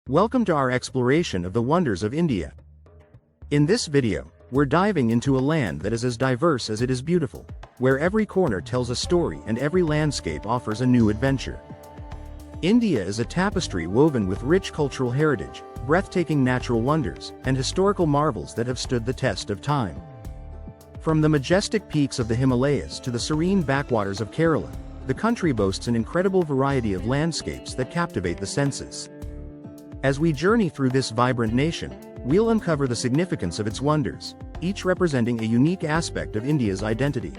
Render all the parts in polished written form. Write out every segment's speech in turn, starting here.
Welcome to our exploration of the wonders of India. In this video, we're diving into a land that is as diverse as it is beautiful, where every corner tells a story and every landscape offers a new adventure. India is a tapestry woven with rich cultural heritage, breathtaking natural wonders, and historical marvels that have stood the test of time. From the majestic peaks of the Himalayas to the serene backwaters of Kerala, the country boasts an incredible variety of landscapes that captivate the senses. As we journey through this vibrant nation, we'll uncover the significance of its wonders, each representing a unique aspect of India's identity.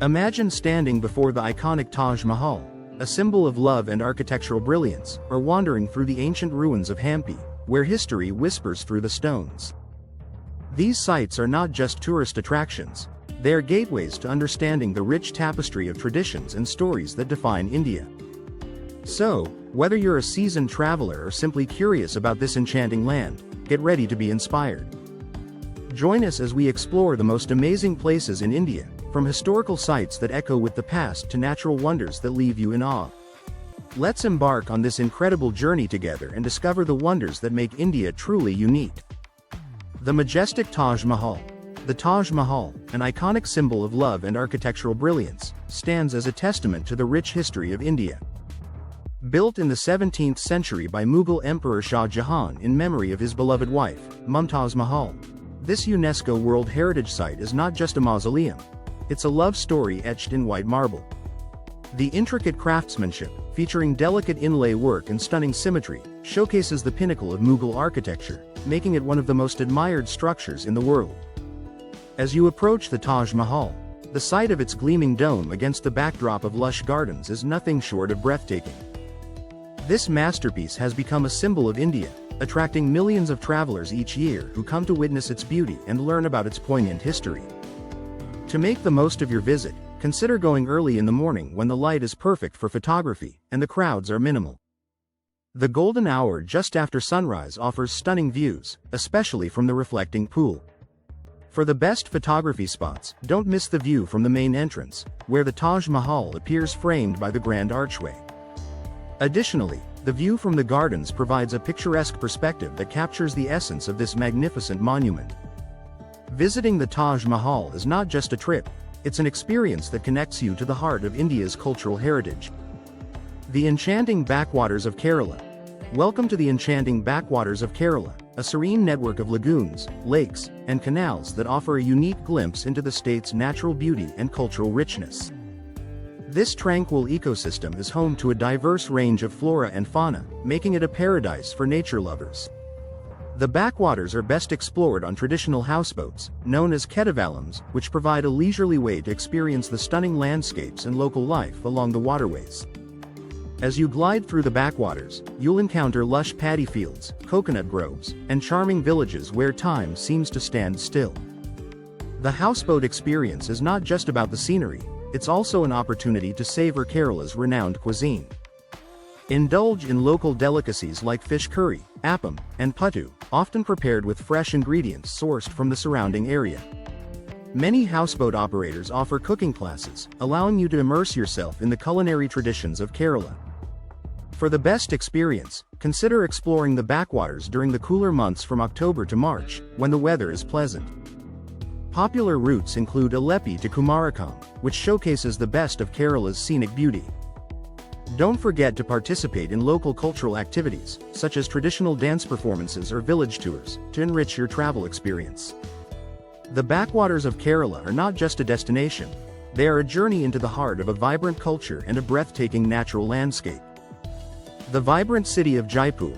Imagine standing before the iconic Taj Mahal, a symbol of love and architectural brilliance, or wandering through the ancient ruins of Hampi, where history whispers through the stones. These sites are not just tourist attractions, they are gateways to understanding the rich tapestry of traditions and stories that define India. So, whether you're a seasoned traveler or simply curious about this enchanting land, get ready to be inspired. Join us as we explore the most amazing places in India, from historical sites that echo with the past to natural wonders that leave you in awe. Let's embark on this incredible journey together and discover the wonders that make India truly unique. The majestic Taj Mahal. The Taj Mahal, an iconic symbol of love and architectural brilliance, stands as a testament to the rich history of India. Built in the 17th century by Mughal Emperor Shah Jahan in memory of his beloved wife, Mumtaz Mahal, this UNESCO World Heritage Site is not just a mausoleum, it's a love story etched in white marble. The intricate craftsmanship, featuring delicate inlay work and stunning symmetry, showcases the pinnacle of Mughal architecture, making it one of the most admired structures in the world. As you approach the Taj Mahal, the sight of its gleaming dome against the backdrop of lush gardens is nothing short of breathtaking. This masterpiece has become a symbol of India, attracting millions of travelers each year who come to witness its beauty and learn about its poignant history. To make the most of your visit, consider going early in the morning when the light is perfect for photography and the crowds are minimal. The golden hour just after sunrise offers stunning views, especially from the reflecting pool. For the best photography spots, don't miss the view from the main entrance, where the Taj Mahal appears framed by the grand archway. Additionally, the view from the gardens provides a picturesque perspective that captures the essence of this magnificent monument. Visiting the Taj Mahal is not just a trip, it's an experience that connects you to the heart of India's cultural heritage. The enchanting backwaters of Kerala. Welcome to the enchanting backwaters of Kerala, a serene network of lagoons, lakes, and canals that offer a unique glimpse into the state's natural beauty and cultural richness. This tranquil ecosystem is home to a diverse range of flora and fauna, making it a paradise for nature lovers. The backwaters are best explored on traditional houseboats, known as ketavallams, which provide a leisurely way to experience the stunning landscapes and local life along the waterways. As you glide through the backwaters, you'll encounter lush paddy fields, coconut groves, and charming villages where time seems to stand still. The houseboat experience is not just about the scenery, it's also an opportunity to savor Kerala's renowned cuisine. Indulge in local delicacies like fish curry, appam, and puttu, often prepared with fresh ingredients sourced from the surrounding area. Many houseboat operators offer cooking classes, allowing you to immerse yourself in the culinary traditions of Kerala. For the best experience, consider exploring the backwaters during the cooler months from October to March, when the weather is pleasant. Popular routes include Aleppi to Kumarakam, which showcases the best of Kerala's scenic beauty. Don't forget to participate in local cultural activities, such as traditional dance performances or village tours, to enrich your travel experience. The backwaters of Kerala are not just a destination, they are a journey into the heart of a vibrant culture and a breathtaking natural landscape. The vibrant city of Jaipur.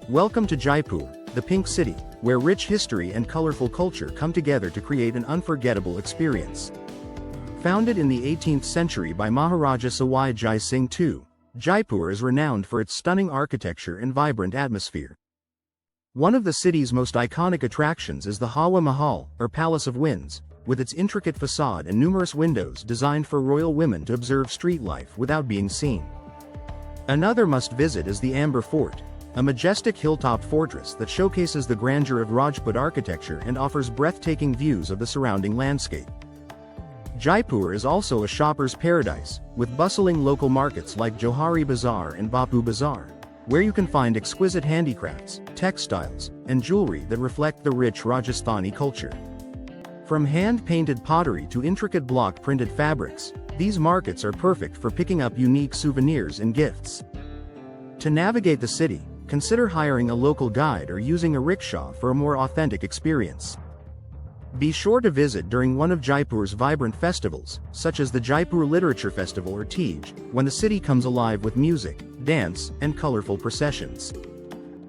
Welcome to Jaipur, the Pink City, where rich history and colorful culture come together to create an unforgettable experience. Founded in the 18th century by Maharaja Sawai Jai Singh II, Jaipur is renowned for its stunning architecture and vibrant atmosphere. One of the city's most iconic attractions is the Hawa Mahal, or Palace of Winds, with its intricate facade and numerous windows designed for royal women to observe street life without being seen. Another must-visit is the Amber Fort, a majestic hilltop fortress that showcases the grandeur of Rajput architecture and offers breathtaking views of the surrounding landscape. Jaipur is also a shopper's paradise, with bustling local markets like Johari Bazaar and Bapu Bazaar, where you can find exquisite handicrafts, textiles, and jewelry that reflect the rich Rajasthani culture. From hand-painted pottery to intricate block-printed fabrics, these markets are perfect for picking up unique souvenirs and gifts. To navigate the city, consider hiring a local guide or using a rickshaw for a more authentic experience. Be sure to visit during one of Jaipur's vibrant festivals, such as the Jaipur Literature Festival or Tej, when the city comes alive with music, dance, and colorful processions.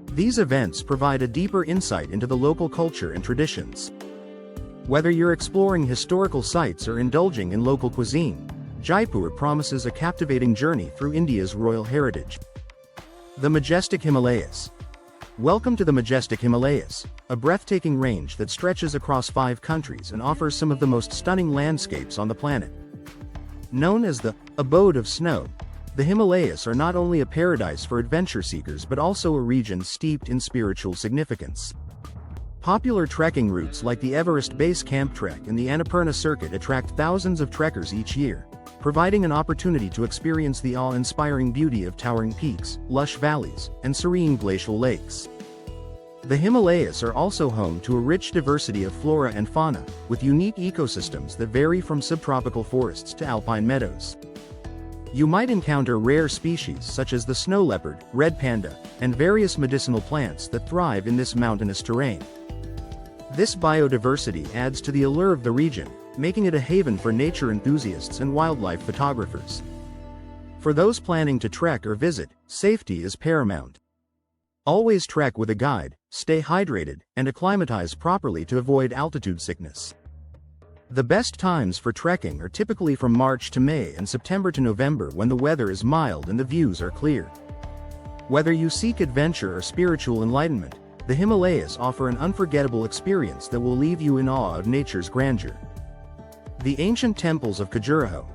These events provide a deeper insight into the local culture and traditions. Whether you're exploring historical sites or indulging in local cuisine, Jaipur promises a captivating journey through India's royal heritage. The majestic Himalayas. Welcome to the majestic Himalayas, a breathtaking range that stretches across 5 countries and offers some of the most stunning landscapes on the planet. Known as the abode of snow, the Himalayas are not only a paradise for adventure seekers but also a region steeped in spiritual significance. Popular trekking routes like the Everest Base Camp Trek and the Annapurna Circuit attract thousands of trekkers each year, providing an opportunity to experience the awe-inspiring beauty of towering peaks, lush valleys, and serene glacial lakes. The Himalayas are also home to a rich diversity of flora and fauna, with unique ecosystems that vary from subtropical forests to alpine meadows. You might encounter rare species such as the snow leopard, red panda, and various medicinal plants that thrive in this mountainous terrain. This biodiversity adds to the allure of the region, making it a haven for nature enthusiasts and wildlife photographers. For those planning to trek or visit, safety is paramount. Always trek with a guide, stay hydrated, and acclimatize properly to avoid altitude sickness. The best times for trekking are typically from March to May and September to November when the weather is mild and the views are clear. Whether you seek adventure or spiritual enlightenment, the Himalayas offer an unforgettable experience that will leave you in awe of nature's grandeur. The Ancient Temples of Khajuraho.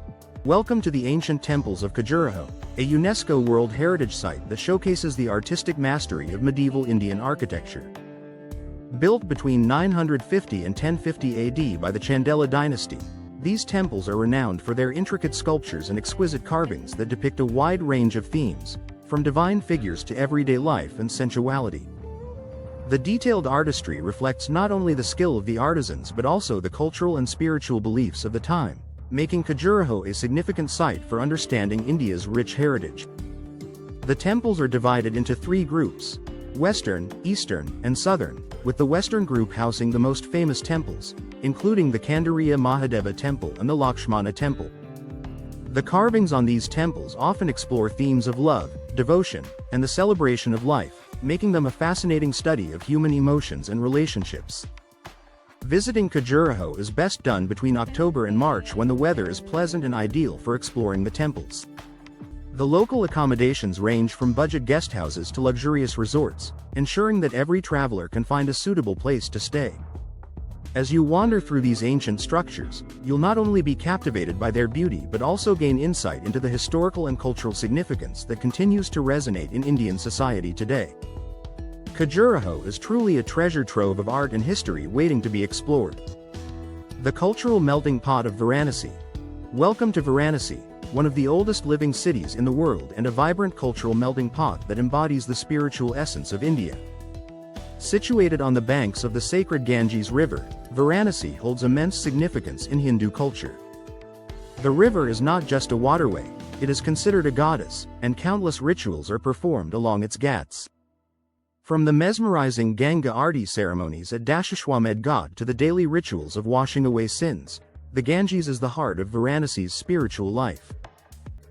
Welcome to the Ancient Temples of Khajuraho, a UNESCO World Heritage Site that showcases the artistic mastery of medieval Indian architecture. Built between 950 and 1050 AD by the Chandela dynasty, these temples are renowned for their intricate sculptures and exquisite carvings that depict a wide range of themes, from divine figures to everyday life and sensuality. The detailed artistry reflects not only the skill of the artisans but also the cultural and spiritual beliefs of the time, making Khajuraho a significant site for understanding India's rich heritage. The temples are divided into 3 groups: Western, Eastern, and Southern, with the Western group housing the most famous temples, including the Kandariya Mahadeva Temple and the Lakshmana Temple. The carvings on these temples often explore themes of love, devotion, and the celebration of life, making them a fascinating study of human emotions and relationships. Visiting Khajuraho is best done between October and March when the weather is pleasant and ideal for exploring the temples. The local accommodations range from budget guest houses to luxurious resorts, ensuring that every traveler can find a suitable place to stay. As you wander through these ancient structures, you'll not only be captivated by their beauty but also gain insight into the historical and cultural significance that continues to resonate in Indian society today. Khajuraho is truly a treasure trove of art and history waiting to be explored. The cultural melting pot of Varanasi. Welcome to Varanasi, one of the oldest living cities in the world and a vibrant cultural melting pot that embodies the spiritual essence of India. Situated on the banks of the sacred Ganges River, Varanasi holds immense significance in Hindu culture. The river is not just a waterway, it is considered a goddess, and countless rituals are performed along its ghats. From the mesmerizing Ganga Aarti ceremonies at Dashashwamedh Ghat to the daily rituals of washing away sins, the Ganges is the heart of Varanasi's spiritual life.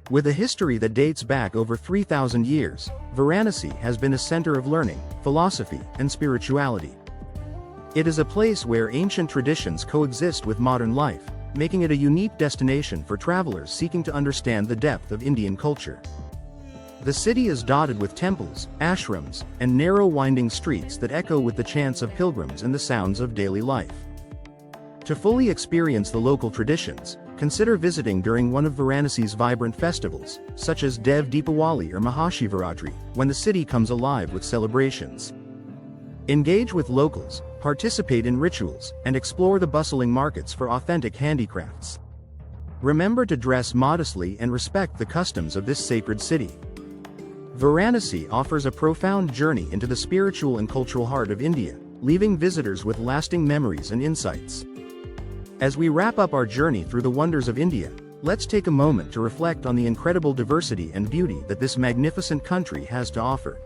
With a history that dates back over 3,000 years, Varanasi has been a center of learning, philosophy, and spirituality. It is a place where ancient traditions coexist with modern life, making it a unique destination for travelers seeking to understand the depth of Indian culture. The city is dotted with temples, ashrams, and narrow winding streets that echo with the chants of pilgrims and the sounds of daily life. To fully experience the local traditions, consider visiting during one of Varanasi's vibrant festivals, such as Dev Deepawali or Mahashivaratri, when the city comes alive with celebrations. Engage with locals, participate in rituals, and explore the bustling markets for authentic handicrafts. Remember to dress modestly and respect the customs of this sacred city. Varanasi offers a profound journey into the spiritual and cultural heart of India, leaving visitors with lasting memories and insights. As we wrap up our journey through the wonders of India, let's take a moment to reflect on the incredible diversity and beauty that this magnificent country has to offer.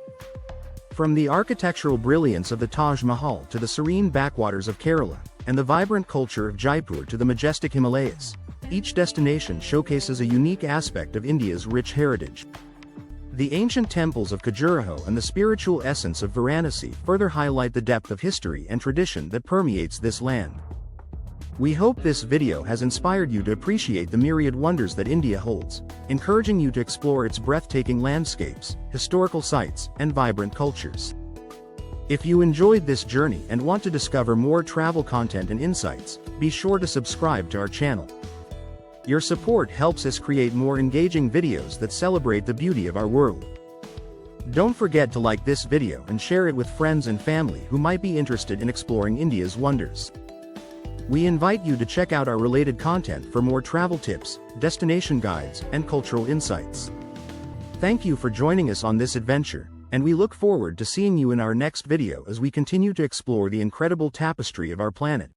From the architectural brilliance of the Taj Mahal to the serene backwaters of Kerala, and the vibrant culture of Jaipur to the majestic Himalayas, each destination showcases a unique aspect of India's rich heritage. The ancient temples of Khajuraho and the spiritual essence of Varanasi further highlight the depth of history and tradition that permeates this land. We hope this video has inspired you to appreciate the myriad wonders that India holds, encouraging you to explore its breathtaking landscapes, historical sites, and vibrant cultures. If you enjoyed this journey and want to discover more travel content and insights, be sure to subscribe to our channel. Your support helps us create more engaging videos that celebrate the beauty of our world. Don't forget to like this video and share it with friends and family who might be interested in exploring India's wonders. We invite you to check out our related content for more travel tips, destination guides, and cultural insights. Thank you for joining us on this adventure, and we look forward to seeing you in our next video as we continue to explore the incredible tapestry of our planet.